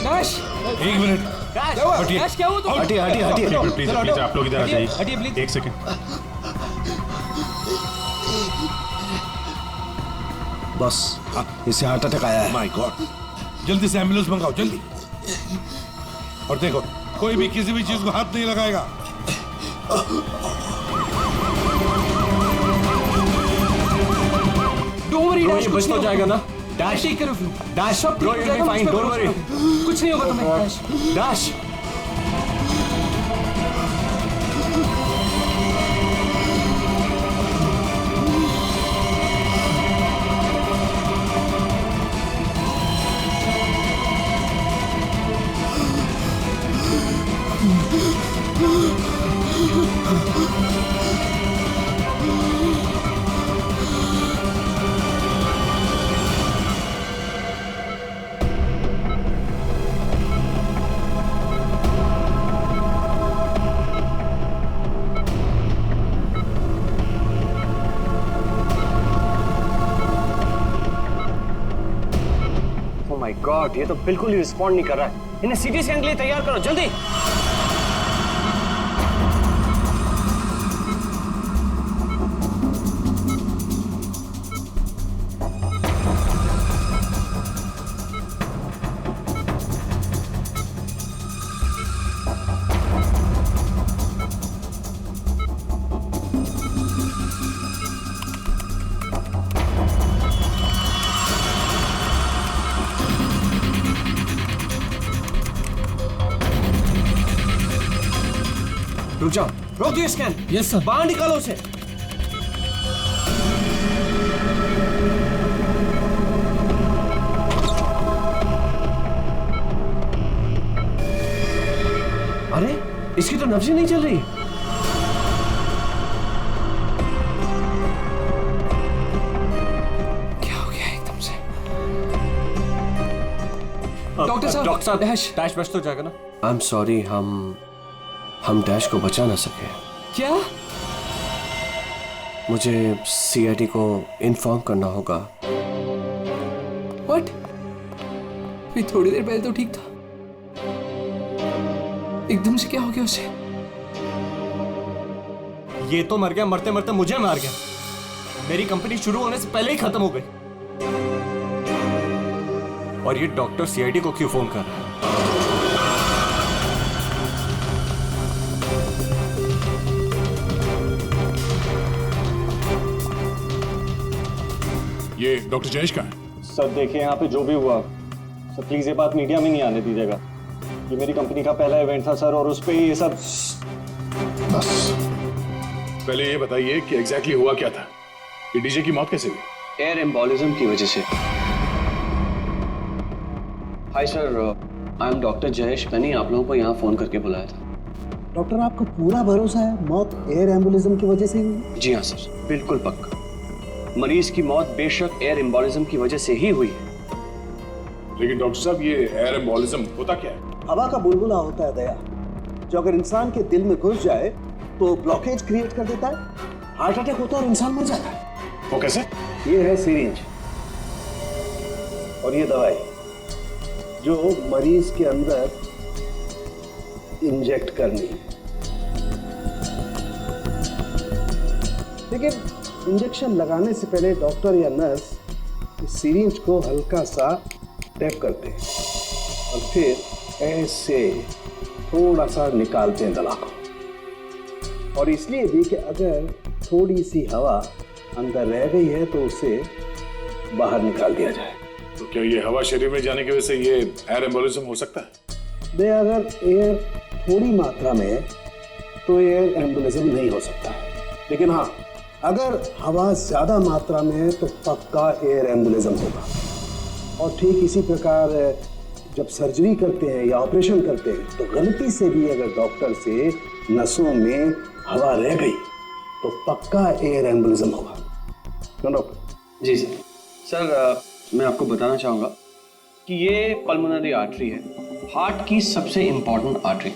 Dash, एक minute, dash क्या हुआ तुम? हटिए प्लीज आप लोग इधर आ जाइए। हटिए प्लीज। एक सेकंड। बस इसे हार्ट अटैक आया है। माय गॉड, जल्दी से एम्बुलेंस मंगाओ जल्दी। और देखो कोई भी किसी भी चीज को हाथ नहीं लगाएगा। डोंट वरी डैश, बच तो जाएगा ना? Dash take care of you. Dash सब ठीक हो जाएगा, फाइन, डोंट वरी। कुछ नहीं होगा तुम्हें। डैश डैश माय गॉड, ये तो बिल्कुल ही रिस्पॉन्ड नहीं कर रहा है। इन्हें सीटी स्कैन के लिए तैयार करो जल्दी। रुक जाओ, रोक दिए स्कैन। Yes sir. बाहर निकालो उसे। अरे इसकी तो नब्ज ही नहीं चल रही। क्या हो गया एकदम से? डॉक्टर साहब, डैश बच तो जाएगा ना? आई एम सॉरी, हम डैश को बचा ना सके। क्या? मुझे सीआईडी को इन्फॉर्म करना होगा। व्हाट? भी थोड़ी देर पहले तो ठीक था, एकदम से क्या हो गया उसे? ये तो मर गया, मरते मरते मुझे मार गया। मेरी कंपनी शुरू होने से पहले ही खत्म हो गई। और ये डॉक्टर सीआईडी को क्यों फोन कर रहा है? ये डॉक्टर जयेश का है। सर देखिए, यहाँ पे जो भी हुआ सर, प्लीज ये बात मीडिया में नहीं आने दीजिएगा। ये मेरी कंपनी का पहला इवेंट था सर, और उस पे ये सब। बस पहले ये बताइए कि एग्जैक्टली हुआ क्या था? ये डीजे की मौत कैसे हुई? एयर एम्बोलिज्म की वजह से। Hi sir, I am doctor Jayesh. मैंने आप लोगों को यहाँ फोन करके बुलाया था। डॉक्टर, आपको पूरा भरोसा है मौत एयर एम्बुलिज्म की वजह से ही हुई? जी हाँ सर, बिल्कुल पक्का। मरीज की मौत बेशक एयर एम्बोलिज्म की वजह से ही हुई है। लेकिन डॉक्टर साहब, ये एयर एम्बोलिज्म होता क्या है? हवा का बुलबुला होता है दया, जो अगर इंसान के दिल में घुस जाए तो ब्लॉकेज क्रिएट कर देता है, हार्ट अटैक होता है और इंसान मर जाता है। वो कैसे? ये है सिरिंज और ये दवाई जो मरीज के अंदर इंजेक्ट करनी है। लेकिन इंजेक्शन लगाने से पहले डॉक्टर या नर्स इस सिरिंज को हल्का सा टैप करते हैं और फिर ऐसे थोड़ा सा निकालते हैं दवा को। और इसलिए भी कि अगर थोड़ी सी हवा अंदर रह गई है तो उसे बाहर निकाल दिया जाए। तो क्या ये हवा शरीर में जाने की वजह से ये एयर एम्बोलिज्म हो सकता है? दे अगर एयर थोड़ी मात्रा में है तो एयर एम्बुलिज्म नहीं हो सकता है, लेकिन हाँ, अगर हवा ज्यादा मात्रा में है तो पक्का एयर एम्बुलिज्म होगा। और ठीक इसी प्रकार जब सर्जरी करते हैं या ऑपरेशन करते हैं तो गलती से भी अगर डॉक्टर से नसों में हवा रह गई तो पक्का एयर एम्बुलिज्म होगा। डॉक्टर जी सर। सर मैं आपको बताना चाहूँगा कि ये पल्मोनरी आर्टरी है, हार्ट की सबसे इम्पॉर्टेंट आर्टरी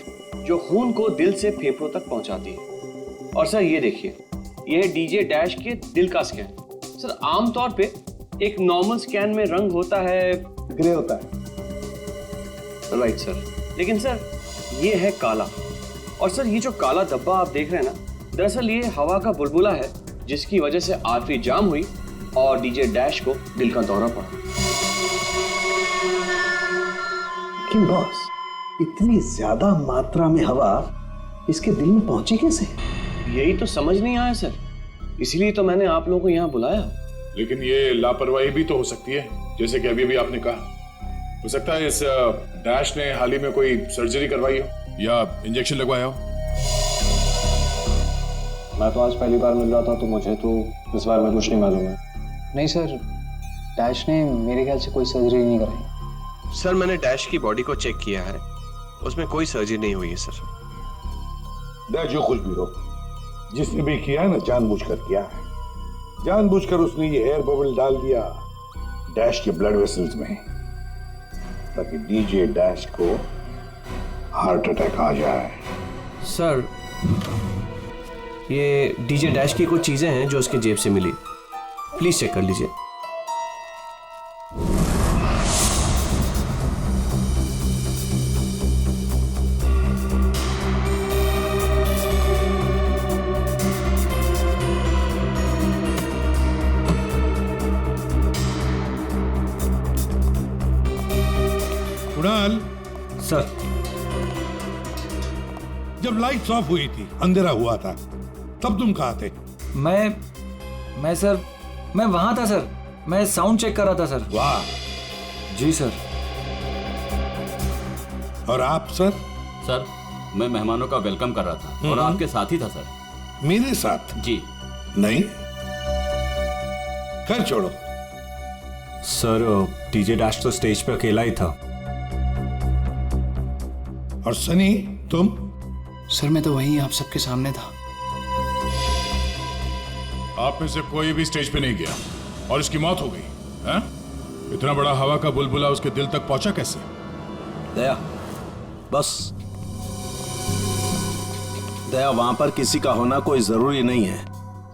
जो खून को दिल से फेफड़ों तक पहुँचाती है। और सर ये देखिए, यह डीजे डैश के दिल का स्कैन। सर आमतौर पे एक नॉर्मल स्कैन में रंग होता है, ग्रे होता है, राइट सर। लेकिन सर ये है काला, और सर ये जो काला धब्बा आप देख रहे हैं ना, दरअसल ये हवा का बुलबुला है जिसकी वजह से आर्टरी जाम हुई और डीजे डैश को दिल का दौरा पड़ा। लेकिन बॉस, इतनी ज्यादा मात्रा में हवा इसके दिल में पहुंची कैसे? यही तो समझ नहीं आया सर, इसीलिए तो मैंने आप लोगों को यहाँ बुलाया। लेकिन ये लापरवाही भी तो हो सकती है, जैसे कि अभी अभी आपने कहा। हो सकता है इस डैश ने हाल ही में कोई सर्जरी करवाई हो या इंजेक्शन लगवाया हो। मैं तो आज पहली बार मिल रहा था, तो मुझे तो इस बारे में कुछ नहीं मालूम है। नहीं सर, डैश ने मेरे ख्याल से कोई सर्जरी नहीं कराई। सर मैंने डैश की बॉडी को चेक किया है, उसमें कोई सर्जरी नहीं हुई है सर। डैश जो कुछ भी हो, जिसने भी किया है ना, जानबूझकर किया है। जानबूझकर उसने ये एयर बबल डाल दिया डैश के ब्लड वेसल्स में, ताकि डीजे डैश को हार्ट अटैक आ जाए। सर, ये डीजे डैश की कुछ चीजें हैं जो उसके जेब से मिली, प्लीज चेक कर लीजिए। कुणाल, सर, जब लाइट्स ऑफ हुई थी, अंधेरा हुआ था, तब तुम कहाँ थे? मैं सर, मैं वहां था सर। मैं साउंड चेक कर रहा था सर। वाह। जी सर। और आप सर? सर, मैं मेहमानों का वेलकम कर रहा था और आपके साथ ही था सर। मेरे साथ? जी नहीं, खैर छोड़ो। सर, डीजे डैश तो स्टेज पे अकेला ही था। और सनी, तुम? सर मैं तो वहीं आप सबके सामने था। आप में से कोई भी स्टेज पे नहीं गया और इसकी मौत हो गई है? इतना बड़ा हवा का बुलबुला उसके दिल तक पहुंचा कैसे? दया, बस। दया, वहां पर किसी का होना कोई जरूरी नहीं है।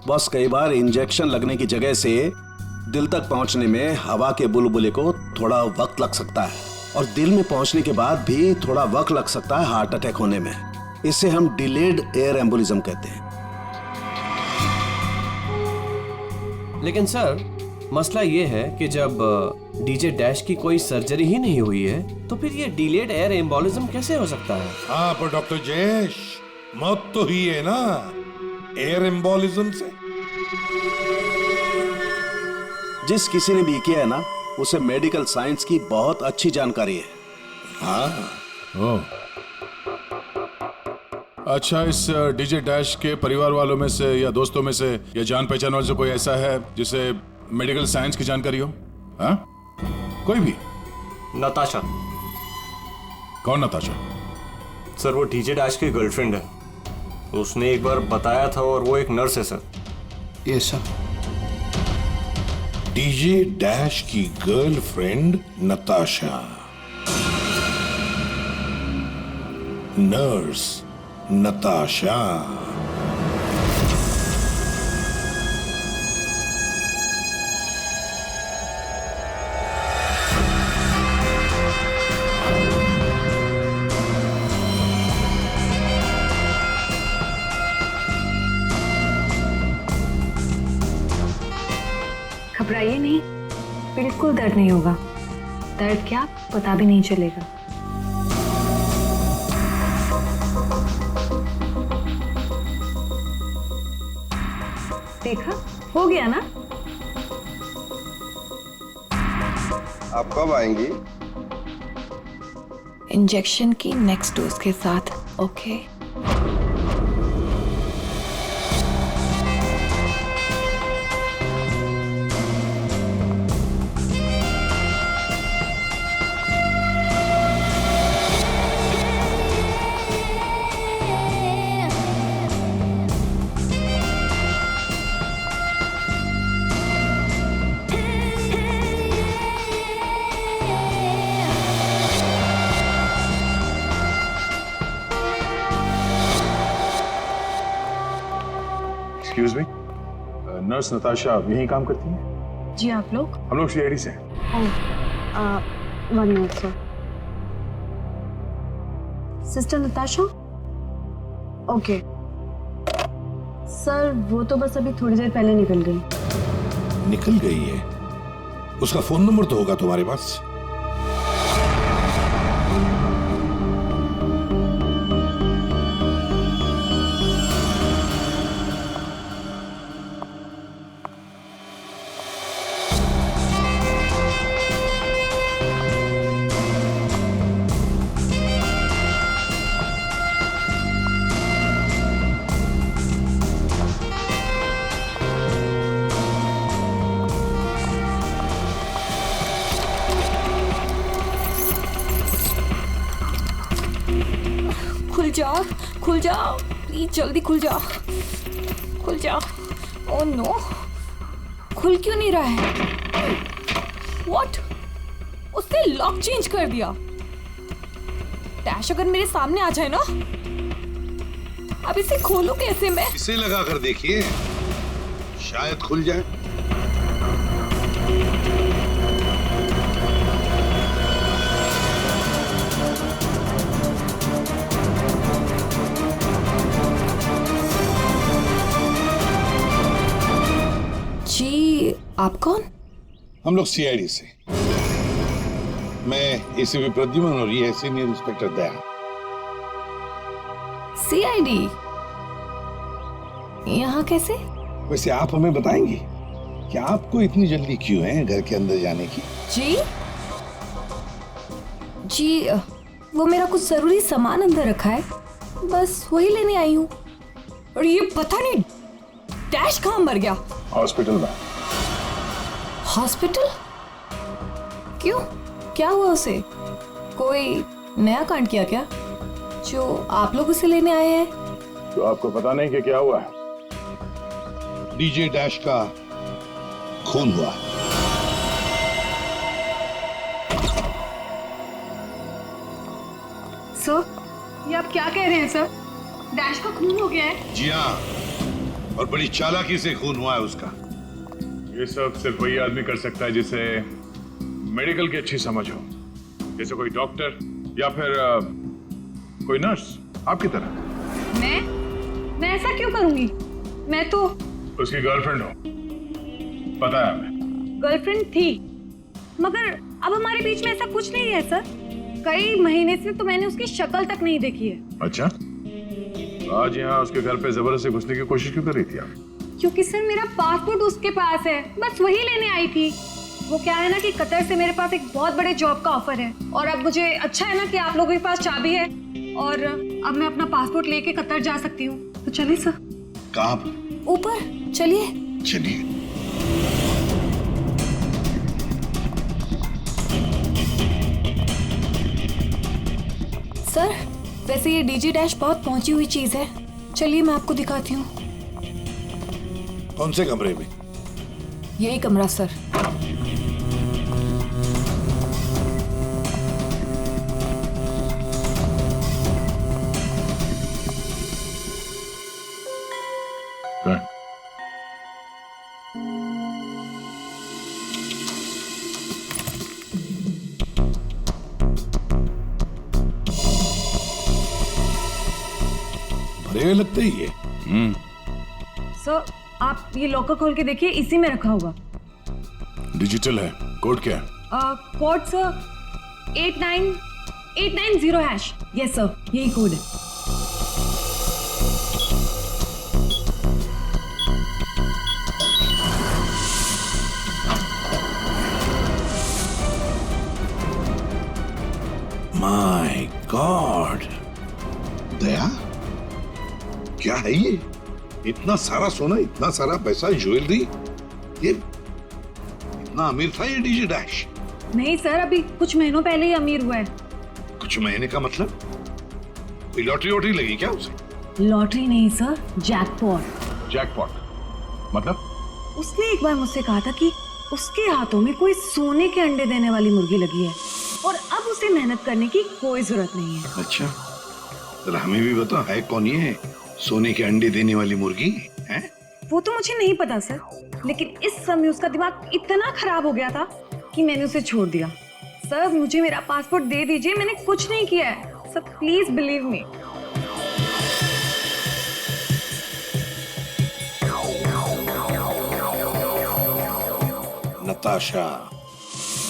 बस कई बार इंजेक्शन लगने की जगह से दिल तक पहुंचने में हवा के बुलबुले को थोड़ा वक्त लग सकता है, और दिल में पहुंचने के बाद भी थोड़ा वक्त लग सकता है हार्ट अटैक होने में। इसे हम डिलेड एयर एम्बोलिज्म कहते हैं। लेकिन सर, मसला ये है कि जब डीजे डैश की कोई सर्जरी ही नहीं हुई है, तो फिर ये डिलेड एयर एम्बोलिज्म कैसे हो सकता है? हाँ, पर डॉक्टर जयेश, मौत तो ही है ना एयर एम्बोलिज्म से। जिस किसी ने भी किया है ना, उसे मेडिकल साइंस की बहुत अच्छी जानकारी है। हाँ। ओह, अच्छा, इस डीजे डैश के परिवार वालों में से या दोस्तों में से या जान पहचान वालों से कोई ऐसा है जिसे मेडिकल साइंस की जानकारी हो? हाँ, कोई भी? नताशा। कौन नताशा? सर, वो डीजे डैश की गर्लफ्रेंड है। उसने एक बार बताया था, और वो एक नर्स है sir. Yes sir. DJ dash की गर्लफ्रेंड नताशा, नर्स नताशा। घबराइए नहीं, बिल्कुल दर्द नहीं होगा। दर्द क्या, पता भी नहीं चलेगा। देखा, हो गया ना? आप कब आएंगी? इंजेक्शन की नेक्स्ट डोज के साथ। Okay. Excuse me, nurse Natasha यहीं काम करती है? जी, आप लोग? हम लोग सीआईडी से हैं। 1 minute sir. Sister Natasha? Okay sir, वो तो बस अभी थोड़ी देर पहले निकल गई। निकल गई है? उसका फोन नंबर तो होगा तुम्हारे पास? खुल जाओ प्लीज, जल्दी खुल जाओ, खुल जाओ। ओह नो, खुल क्यों नहीं रहा है? व्हाट? उसने लॉक चेंज कर दिया। डैश अगर मेरे सामने आ जाए ना, अब इसे खोलूं कैसे मैं? इसे लगा कर देखिए, शायद खुल जाए। जी, आप कौन? हम लोग सीआईडी से। मैं एसीपी प्रद्युमन और ये है सीनियर इंस्पेक्टर दया। सीआईडी यहाँ कैसे? वैसे आप हमें बताएंगी कि आपको इतनी जल्दी क्यों है घर के अंदर जाने की? जी, वो मेरा कुछ जरूरी सामान अंदर रखा है, बस वही लेने आई हूँ। और ये पता नहीं डैश कहाँ मर गया? हॉस्पिटल में। हॉस्पिटल? क्यों, क्या हुआ उसे? कोई नया कांड किया क्या जो आप लोग उसे लेने आए हैं? तो आपको पता नहीं कि क्या हुआ है? डीजे डैश का खून हुआ। सर, ये आप क्या कह रहे हैं सर? डैश का खून हो गया है? जी हाँ, और बड़ी चालाकी से खून हुआ है उसका। ये सब सिर्फ वही आदमी कर सकता है जिसे मेडिकल की अच्छी समझ हो, जैसे कोई डॉक्टर या फिर कोई नर्स आपकी तरह। मैं ऐसा क्यों करूंगी? मैं तो उसकी गर्लफ्रेंड हो, पता है हमें। गर्लफ्रेंड थी, मगर अब हमारे बीच में ऐसा कुछ नहीं है सर। कई महीने से तो मैंने उसकी शक्ल तक नहीं देखी है। अच्छा, आज यहाँ उसके घर पे जबरदस्ती घुसने की कोशिश क्यों कर रही थी आप? क्योंकि सर मेरा पासपोर्ट उसके पास है, बस वही लेने आई थी। वो क्या है ना कि कतर से मेरे पास एक बहुत बड़े जॉब का ऑफर है, और अब मुझे अच्छा है ना कि आप लोगों के पास चाबी है, और अब मैं अपना पासपोर्ट लेके कतर जा सकती हूँ। तो चलिए सर। कहाँ पर? ऊपर चलिए। चलिए। सर, वैसे ये डीजे डैश बहुत पहुंची हुई चीज है, चलिए मैं आपको दिखाती हूँ। कौन से कमरे में? यही कमरा सर। भरे हुए लगते ही ये। सर, आप ये लॉकर खोल के देखिए, इसी में रखा होगा। डिजिटल है, कोड क्या है? Code sir 89890#। यस सर, यही कोड है। माय गॉड, दया, क्या है ये? इतना सारा सोना, इतना सारा पैसा, ज्वेलरी, ये इतना अमीर था ये डीजे डैश? नहीं सर, अभी कुछ महीनों पहले ही अमीर हुआ है। कुछ महीने का मतलब? कोई लॉटरी वॉटरी लगी क्या उसे? लॉटरी नहीं सर, जैकपॉट। जैकपॉट मतलब? उसने एक बार मुझसे कहा था कि उसके हाथों में कोई सोने के अंडे देने वाली मुर्गी लगी है, और अब उसे मेहनत करने की कोई जरूरत नहीं है। अच्छा, तो हमें भी बता, है कौन ये सोने के अंडे देने वाली मुर्गी है? वो तो मुझे नहीं पता सर, लेकिन इस समय उसका दिमाग इतना खराब हो गया था कि मैंने उसे छोड़ दिया। सर, मुझे मेरा पासपोर्ट दे दीजिए, मैंने कुछ नहीं किया है। Sir please believe me. Natasha,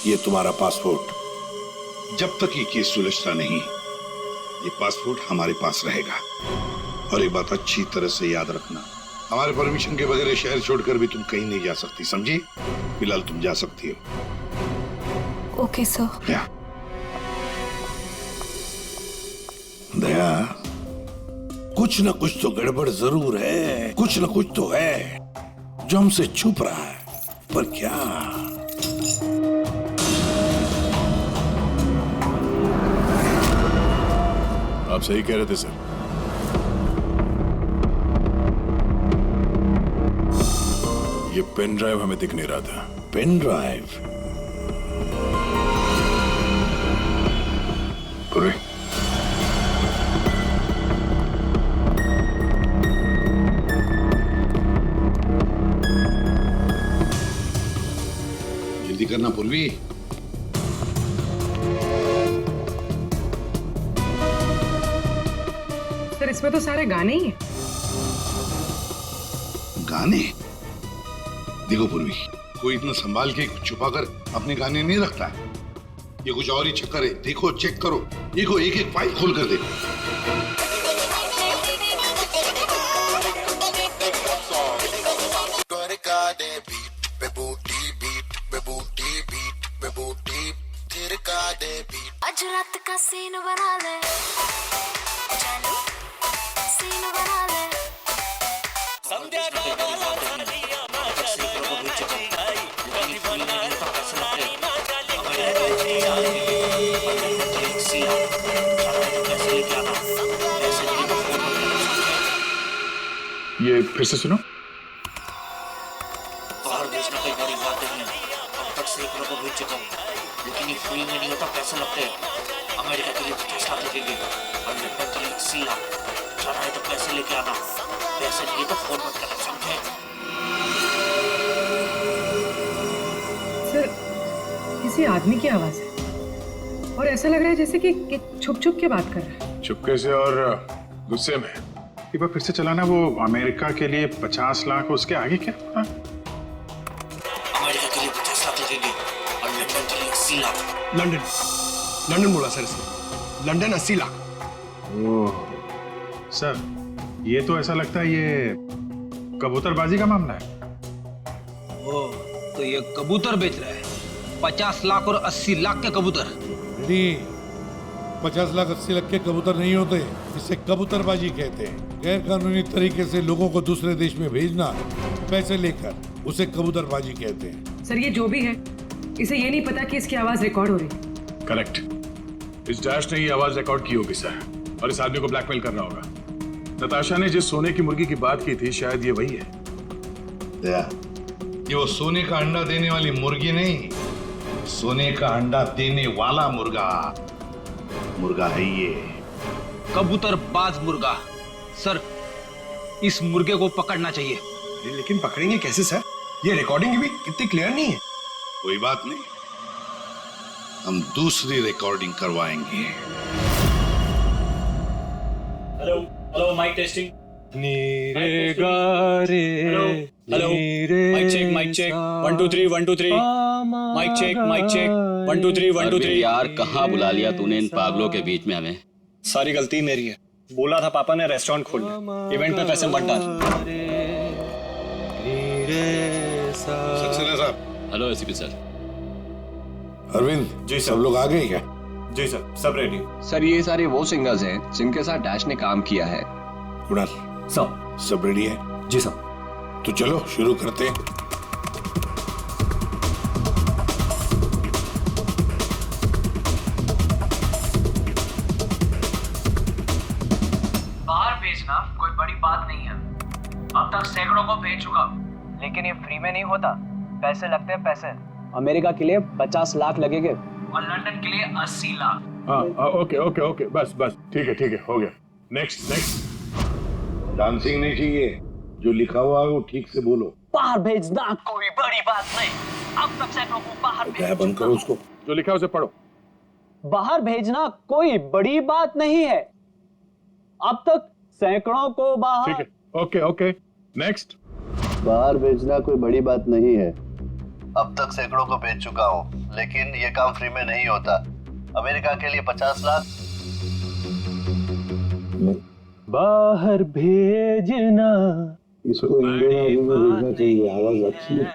ये तुम्हारा पासपोर्ट। जब तक ये केस सुलझता नहीं, ये पासपोर्ट हमारे पास रहेगा। और एक बात अच्छी तरह से याद रखना, हमारे परमिशन के बगैर शहर छोड़कर भी तुम कहीं नहीं जा सकती, समझी? फिलहाल तुम जा सकती हो। Okay sir. दया, कुछ ना कुछ तो गड़बड़ जरूर है, कुछ ना कुछ तो है जो हमसे छुप रहा है, पर क्या? आप सही कह रहे थे सर। ये पेन ड्राइव हमें दिख नहीं रहा था। Pen drive? पूरे जल्दी करना पूर्वी। सर इसमें तो सारे गाने ही हैं। गाने? देखो पूर्वी, कोई इतना संभाल के छुपाकर अपने गाने नहीं रखता है। ये कुछ और ही चक्कर है। देखो, चेक करो, देखो, एक एक फाइल खोल कर देखो। आज रात का सीन बना ले, चलो सीन बना ले। ये फिर से सुनो। बाहर भेजना कोई बड़ी बात नहीं है। अब तक सैकड़ों को भेज चुका हूँ, लेकिन ये फ्री में नहीं होता, पैसे लगते हैं। अमेरिका के लिए 50 लाख लगेंगे और लंदन के लिए 80 लाख। जाना है तो पैसे लेके आना, पैसे नहीं तो फोन मत करना, समझे? सर किसी आदमी की आवाज है और ऐसा लग रहा है जैसे कि छुप छुप के बात कर रहा है। चुपके से और गुस्से में। एक बार फिर से चलाना। वो अमेरिका के लिए 50 लाख, उसके आगे क्या? हाँ? अमेरिका के लिए 50 लाख लगेंगे और लंदन के लिए 80 लाख। लंदन बोला सर इसने। लंदन 80 लाख। ओह सर, ये तो ऐसा लगता है ये कबूतरबाजी का मामला है। ओह, तो ये कबूतर बेच रहा है। 50 लाख और 80 लाख के कबूतर। 50 लाख 80 लाख के कबूतर नहीं होते, इसे कबूतरबाजी कहते हैं। गैर कानूनी तरीके से लोगों को दूसरे देश में भेजना पैसे लेकर, उसे कबूतरबाजी कहते हैं। सर ये जो भी है, इसे ये नहीं पता कि इसकी आवाज रिकॉर्ड हो रही। करेक्ट। इस डैश ने ये आवाज रिकॉर्ड की होगी सर, और इस आदमी को ब्लैकमेल कर रहा होगा। नताशा ने जिस सोने की मुर्गी की बात की थी, शायद ये वही है। दया, ये वो सोने का अंडा देने वाली मुर्गी नहीं, सोने का अंडा देने वाला मुर्गा है ये। कबूतरबाज मुर्गा। सर इस मुर्गे को पकड़ना चाहिए। लेकिन पकड़ेंगे कैसे सर? ये रिकॉर्डिंग भी कितनी क्लियर नहीं है। कोई बात नहीं, हम दूसरी रिकॉर्डिंग करवाएंगे। Hello hello, mic testing. नीरे गारे, hello mic check 1 2 3 1 2 3 mic check 1 2 3 1 2 3। यार कहाँ बुला लिया तूने इन पागलों के बीच में हमें? सारी गलती मेरी है। बोला था पापा ने रेस्टोरेंट खोलना, इवेंट पे पैसे मत डाल। सक्सेना साहब। Hello ACP sir. Arvind ji सब लोग आ गए क्या? जी सर, सब रेडी। सर ये सारे वो सिंगर्स हैं जिनके साथ डैश ने काम किया है। कुणाल सब रेडी है? जी सर। तो चलो शुरू करते हैं। बाहर भेजना कोई बड़ी बात नहीं है। अब तक सैकड़ों को भेज चुका, लेकिन ये फ्री में नहीं होता, पैसे लगते हैं पैसे। अमेरिका के लिए 50 लाख लगेंगे और लंदन के लिए 80 लाख। हाँ ओके बस ठीक है हो गया। नेक्स्ट। डांसिंग नहीं चाहिए, जो लिखा हुआ है वो ठीक से बोलो। बाहर भेजना कोई बड़ी बात नहीं। अब तक सैकड़ों को बाहर भेज बंद करो उसको। जो लिखा है उसे पढ़ो। बाहर भेजना कोई बड़ी बात नहीं है। अब तक सैकड़ों को बाहर। ठीक है, ओके ओके, नेक्स्ट। बाहर भेजना कोई बड़ी बात नहीं है। अब तक सैकड़ों को भेज चुका हूँ, लेकिन ये काम फ्री में नहीं होता। अमेरिका के लिए 50 लाख। बाहर भेजना इसको इंडियन में भेजना चाहिए, आवाज अच्छी है।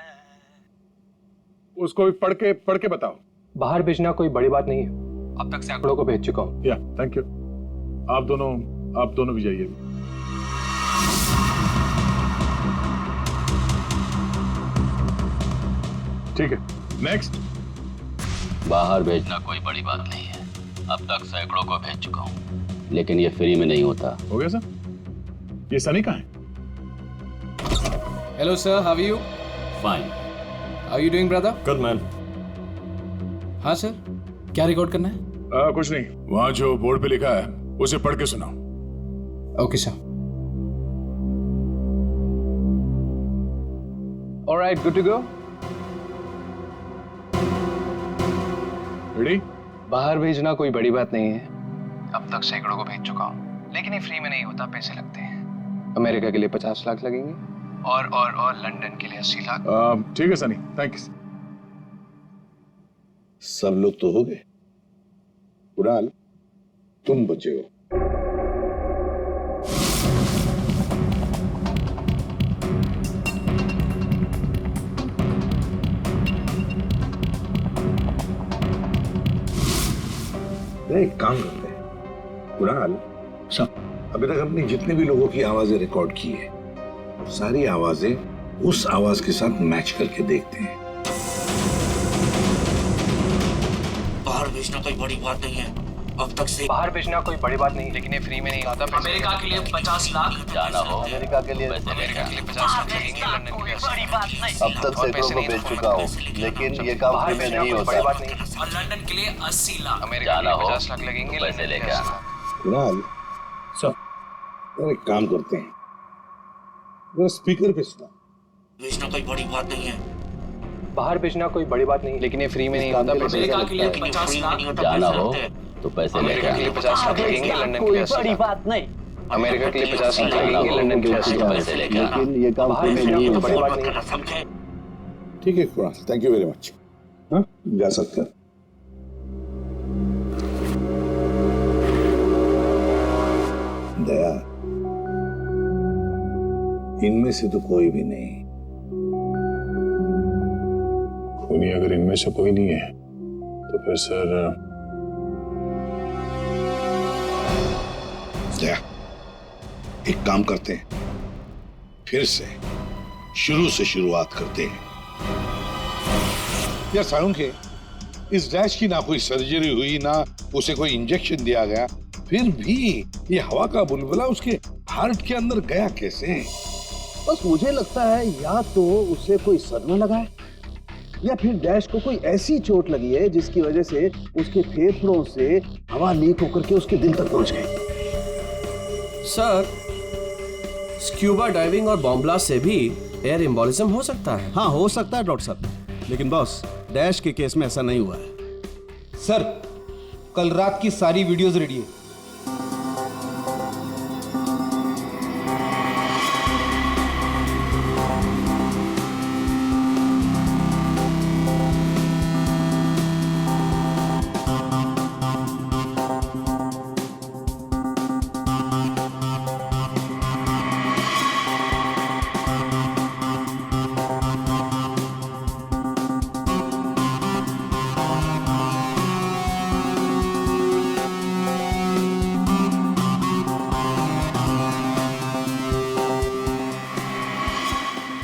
उसको भी पढ़ के बताओ। बाहर भेजना कोई बड़ी बात नहीं है, अब तक सैकड़ों को भेज चुका हूँ। या थैंक यू। आप दोनों भी जाइए। ठीक है, नेक्स्ट। बाहर भेजना कोई बड़ी बात नहीं है, अब तक सैकड़ों को भेज चुका हूँ, लेकिन ये फ्री में नहीं होता। हो गया सर? ये सनी कहाँ है? Hello sir, how are you? Fine. How are you doing brother? Good man. हाँ सर, क्या रिकॉर्ड करना है? कुछ नहीं, वहां जो बोर्ड पे लिखा है उसे पढ़ के सुनाओ। Okay sir. Alright, good to go. Ready? बाहर भेजना कोई बड़ी बात नहीं है, अब तक सैकड़ों को भेज चुका हूँ, लेकिन ये फ्री में नहीं होता, पैसे लगते हैं। अमेरिका के लिए 50 लाख लगेंगे और लंदन के लिए 80 लाख। ठीक है सनी, थैंक यू। सब लोग तो हो गए, कुणाल तुम बचे हो। एक काम करते हैं कुणाल, सब अभी तक हमने जितने भी लोगों की आवाजें रिकॉर्ड की है, सारी आवाजें उस आवाज के साथ मैच करके देखते हैं। बाहर भेजना कोई बड़ी बात नहीं है, अब तक से बाहर भेजना कोई बड़ी बात नहीं, लेकिन ये फ्री में नहीं आता। अमेरिका के लिए 50 लाख जाना हो अमेरिका के लिए 50 लाख लगेंगे, लंदन के लिए 80। अब तक सैकड़ों को भेज चुका हूँ, लेकिन ये काम फ्री में नहीं होता। बड़ी बात नहीं, और लंदन के लिए 80 लाख। अमेरिका के लिए 50 लाख लगेंगे, पैसे लेके आना। कुणाल सब एक काम करते हैं, वो स्पीकर पे सुना। भेजना कोई बड़ी बात नहीं है, बाहर भेजना कोई बड़ी बात नहीं, लेकिन ये फ्री में नहीं होता। अमेरिका के लिए 50 लाख। जाना हो तो पैसे लेके अमेरिका के लिए आना। 50 लाख लगेंगे, लंदन के लिए 80 लाख। बात नहीं। अमेरिका के लिए 50 लाख लगेंगे, लंदन के लिए 80 लाख। पैसे लेके आना। लेकिन ये काम फ्री में नहीं होता। बड़ी बात नहीं। समझे? ठीक है Kunal, thank you very much. हाँ, जा सकते हैं। दया, इनमें से तो कोई भी नहीं। खूनी अगर इनमें से कोई नहीं है तो फिर सर दया, एक काम करते हैं, फिर से शुरू से शुरुआत करते हैं। यार साळुंखे, इस डैश की ना कोई सर्जरी हुई, ना उसे कोई इंजेक्शन दिया गया, फिर भी ये हवा का बुलबुला उसके हार्ट के अंदर गया कैसे? बस मुझे लगता है या तो उसे कोई सदमा लगा है, या फिर डैश को कोई ऐसी चोट लगी है जिसकी वजह से उसके फेफड़ों से हवा लीक होकर के उसके दिल तक पहुंच गई। सर, स्क्यूबा डाइविंग और बॉम्ब ब्लास्ट से भी एयर एम्बोलिज्म हो सकता है। हाँ, हो सकता है डॉक्टर साहब, लेकिन बॉस डैश के केस में ऐसा नहीं हुआ है। सर, कल रात की सारी वीडियोस रेडी है।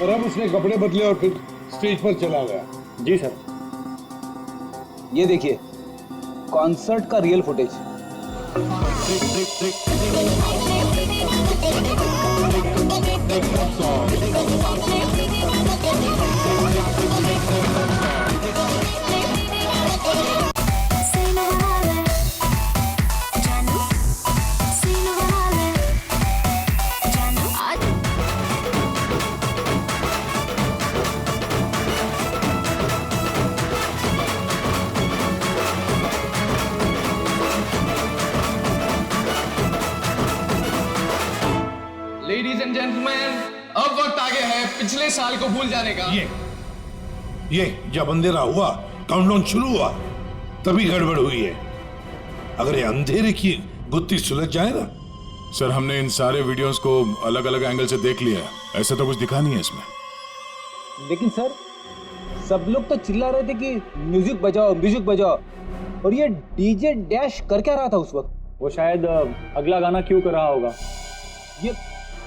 और अब उसने कपड़े बदले और फिर स्टेज पर चला गया। जी सर, ये देखिए कॉन्सर्ट का रियल फुटेज। पिछले साल को भूल जाने का। ये जब अंधेरा हुआ, काउंटडाउन शुरू हुआ, तभी गड़बड़ हुई है। अगर ये अंधेरे की गुत्थी सुलझ जाए ना। सर हमने इन सारे वीडियोस को अलग अलग एंगल से देख लिया, ऐसा तो कुछ दिखा नहीं है इसमें। लेकिन सर सब लोग तो चिल्ला रहे थे कि म्यूजिक बजाओ, और ये डीजे डैश कर क्या रहा था उस वक्त? वो शायद अगला गाना क्यों कर रहा होगा। ये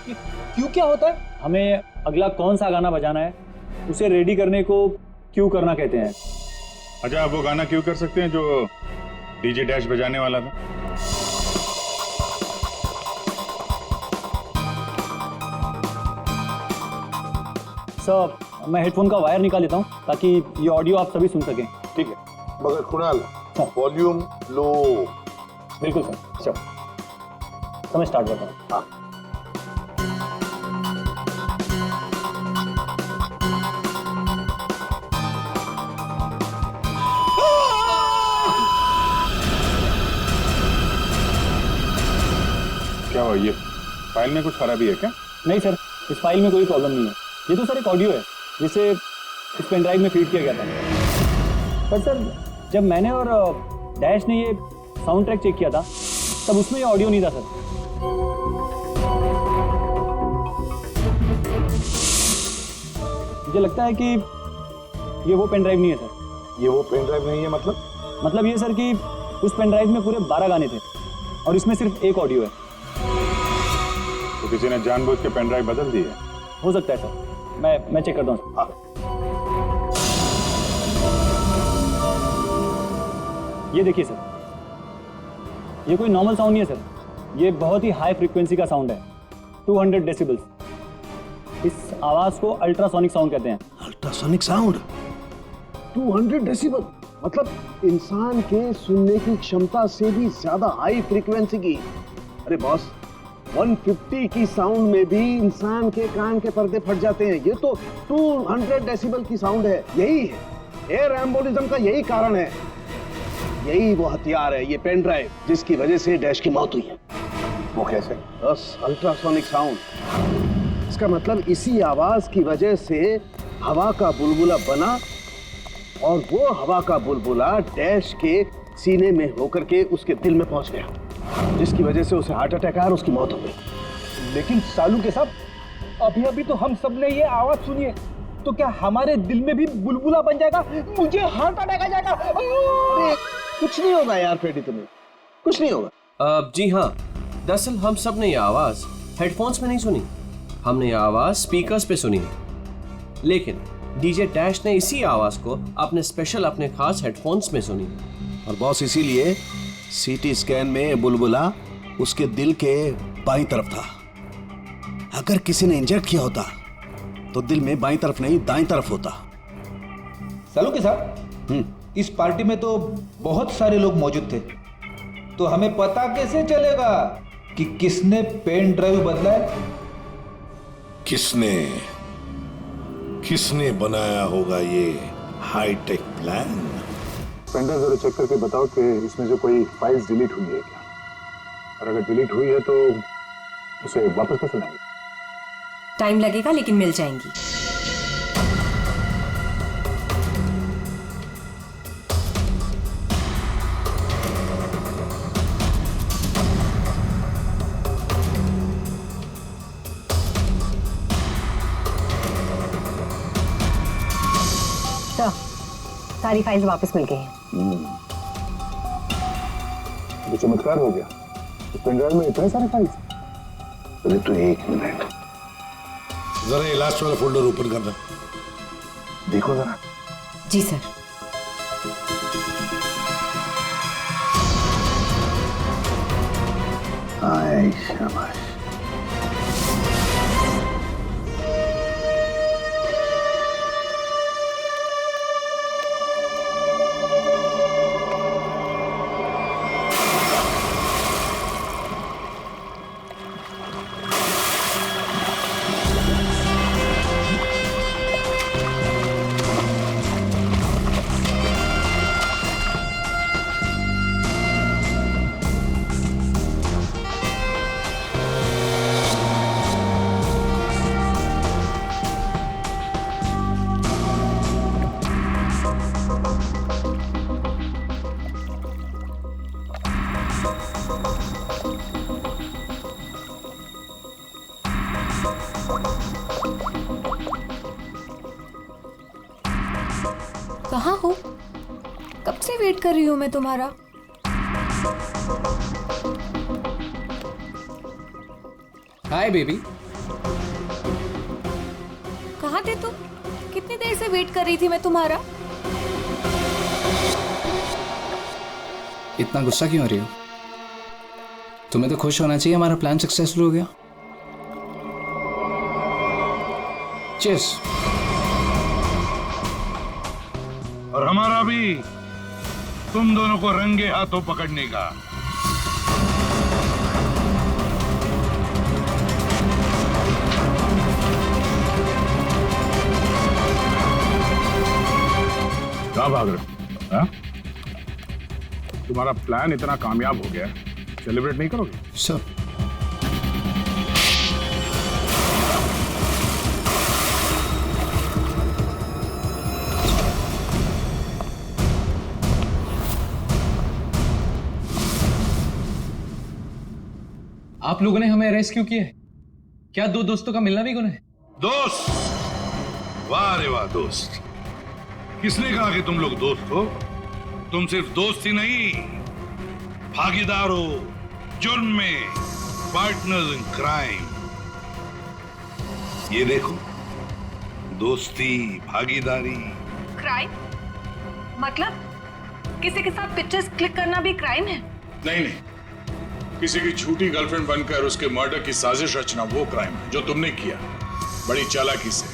क्यों क्या होता है? हमें अगला कौन सा गाना बजाना है उसे रेडी करने को क्यों करना कहते हैं। अच्छा, आप वो गाना क्यों कर सकते हैं जो डीजे डैश बजाने वाला था? सर मैं हेडफोन का वायर निकाल लेता हूँ ताकि ये ऑडियो आप सभी सुन सकें। ठीक है, मगर कुणाल वॉल्यूम लो। बिल्कुल सर, चलो समय स्टार्ट करता हूँ। हाँ। क्या हुआ, ये फाइल में कुछ खराबी है क्या? नहीं सर, इस फाइल में कोई प्रॉब्लम नहीं है। ये तो सर एक ऑडियो है जिसे इस पेन ड्राइव में फीड किया गया था। पर सर जब मैंने और डैश ने ये साउंड ट्रैक चेक किया था तब उसमें ये ऑडियो नहीं था सर। मुझे लगता है कि ये वो पेन ड्राइव नहीं है सर। ये वो पेन ड्राइव नहीं है मतलब ये सर कि उस पेन ड्राइव में पूरे 12 गाने थे और इसमें सिर्फ एक ऑडियो है। तो किसी ने जानबूझ के पेन ड्राइव बदल दी है? हो सकता है सर, मैं चेक करता हूँ। हाँ। ये देखिए सर, ये कोई नॉर्मल साउंड नहीं है सर, ये बहुत ही हाई फ्रीक्वेंसी का साउंड है, 200 डेसिबल्स। इस आवाज को अल्ट्रासोनिक साउंड कहते हैं। अल्ट्रासोनिक साउंड 200 डेसिबल मतलब इंसान के सुनने की क्षमता से भी ज्यादा हाई फ्रीक्वेंसी की। अरे बॉस, 150 की साउंड में भी इंसान के कान के पर्दे फट जाते हैं। ये तो 200 डेसिबल की साउंड है। यही है एयर एम्बोलिज्म का, यही कारण है, यही वो हथियार है, ये पेन ड्राइव जिसकी वजह से डैश की मौत हुई है। वो कैसे? बस अल्ट्रासोनिक साउंड। इसका मतलब इसी आवाज की वजह से हवा का बुलबुला बना और वो हवा का बुलबुला डैश के सीने में होकर के उसके दिल में पहुंच गया, जिसकी वजह से उसे हार्ट अटैक आया और उसकी मौत हो गई। लेकिन सालू के साथ अभी तो हम सब ने ये आवाज सुनी है, तो क्या हमारे दिल में भी बुलबुला बन जाएगा? मुझे हार्ट अटैक आ जाएगा। अरे कुछ नहीं होगा यार फ्रेडी, तुम्हें कुछ नहीं होगा। जी हाँ, दरअसल हम सब ने ये आवाज हेडफोन्स में नहीं सुनी, हमने ये आवाज स्पीकर्स पे सुनी। लेकिन डीजे डैश ने इसी आवाज को अपने खास हेडफोन्स में सुनी। और बॉस इसीलिए सीटी स्कैन में बुलबुला उसके दिल के बाईं तरफ था। अगर किसी ने इंजेक्ट किया होता तो दिल में बाईं तरफ नहीं दाईं तरफ होता। सालू के साथ इस पार्टी में तो बहुत सारे लोग मौजूद थे, तो हमें पता कैसे चलेगा कि किसने पेन ड्राइव बदला है? किसने बनाया होगा ये हाईटेक प्लान? पेंड्राइव जरा चेक करके बताओ कि इसमें जो कोई फाइल्स डिलीट हुई है क्या, और अगर डिलीट हुई है तो उसे वापस कैसे लाएंगे? टाइम लगेगा लेकिन मिल जाएंगी। सारी फाइल्स वापस मिल गई हैं। तो चमत्कार हो गया। इस पेनड्राइव में इतने सारे फाइल्स। अरे तो एक मिनट, जरा ये लास्ट वाला फोल्डर ओपन करना। देखो जरा। जी सर। आए शाबाश। कहाँ हो? कब से वेट कर रही हूँ मैं तुम्हारा। Hi baby. कहाँ थे तुम? कितनी देर से वेट कर रही थी मैं तुम्हारा। इतना गुस्सा क्यों हो रही हो? तुम्हें तो खुश होना चाहिए, हमारा प्लान सक्सेसफुल हो गया। चीयर्स। और हमारा भी तुम दोनों को रंगे हाथों पकड़ने का। कहाँ भाग रहे हो? हाँ? तुम्हारा प्लान इतना कामयाब हो गया, सेलिब्रेट नहीं करोगे? सर आप लोगों ने हमें अरेस्ट क्यों किया है? क्या दो दोस्तों का मिलना भी गुनाह है? दोस्त? वाह रे वाह दोस्त। किसने कहा कि तुम लोग दोस्त हो? तुम सिर्फ दोस्त ही नहीं, भागीदार हो जुर्म में, पार्टनर्स इन क्राइम। ये देखो, दोस्ती, भागीदारी। क्राइम? मतलब किसी के साथ पिक्चर्स क्लिक करना भी क्राइम है? नहीं नहीं, किसी की झूठी गर्लफ्रेंड बनकर उसके मर्डर की साजिश रचना वो क्राइम है जो तुमने किया, बड़ी चालाकी से।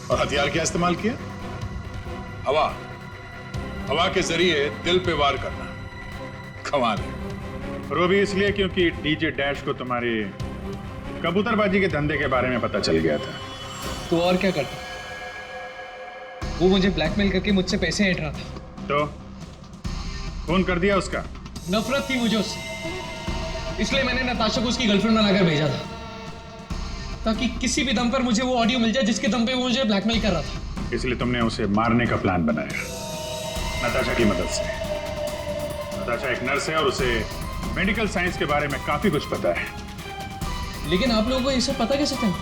और हथियार क्या इस्तेमाल किया? हवा। हवा के जरिए दिल पे वार करना। कमाल है। और वो भी इसलिए क्योंकि डीजे डैश को तुम्हारी कबूतरबाजी के धंधे के बारे में पता चल गया था। तो और क्या करता? वो मुझे ब्लैकमेल करके मुझसे पैसे ऐंठ रहा था। तो फोन कर दिया उसका? नफरत थी मुझे उससे, इसलिए मैंने नताशा को उसकी गर्लफ्रेंड बनाकर भेजा था, ताकि किसी भी दम पर मुझे वो ऑडियो मिल जाए जिसके दम पे वो मुझे ब्लैकमेल कर रहा था। इसलिए तुमने उसे मारने का प्लान बनाया नताशा की मदद से। नताशा एक नर्स है और उसे मेडिकल साइंस के बारे में काफी कुछ पता है। लेकिन आप लोगों को ये सब पता कैसे चला?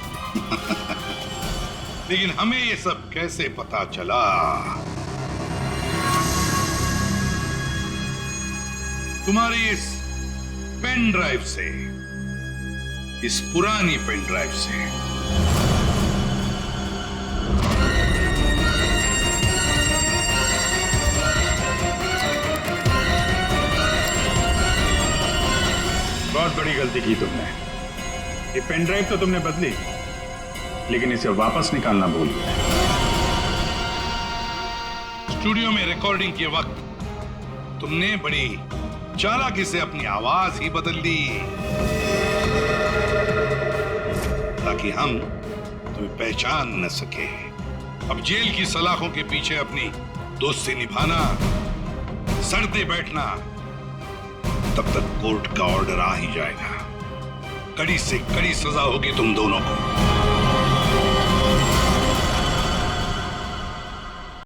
लेकिन हमें ये सब कैसे पता चला? तुम्हारी इस पेन ड्राइव से, इस पुरानी पेन ड्राइव से। बहुत बड़ी गलती की तुमने। ये पेन ड्राइव तो तुमने बदली, लेकिन इसे वापस निकालना भूल गए। स्टूडियो में रिकॉर्डिंग के वक्त तुमने बड़ी चालाकी से अपनी आवाज ही बदल दी, ताकि हम तुम्हें पहचान न सके। अब जेल की सलाखों के पीछे अपनी दोस्ती निभाना, सड़ते बैठना, तब तक कोर्ट का ऑर्डर आ ही जाएगा। कड़ी से कड़ी सजा होगी तुम दोनों को।